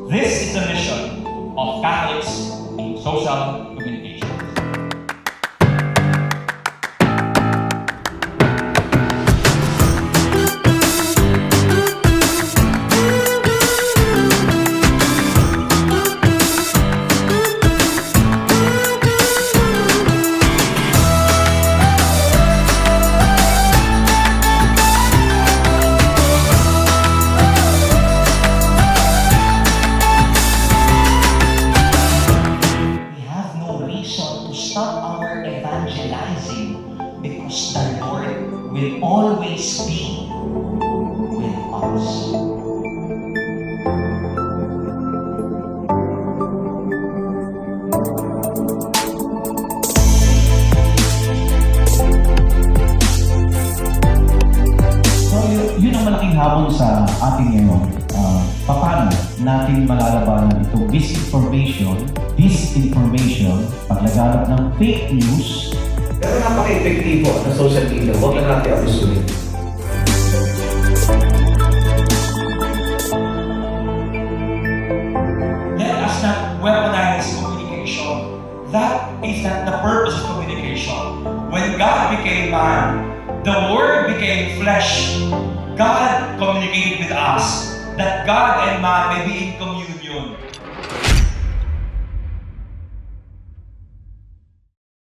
This is the mission of Catholics in Social Communication. Stop our evangelizing because the Lord will always be with us. So yun ang malaking hamon sa ating ngayon. Paano natin malalabanan itong disinformation, paglaganap ng fake news. Pero napaka-epektibo ng social media. Huwag lang natin abisuhin. Let us not weaponize communication. That is not the purpose of communication. When God became man, the Word became flesh. God communicated with us, that God and man may be in communication.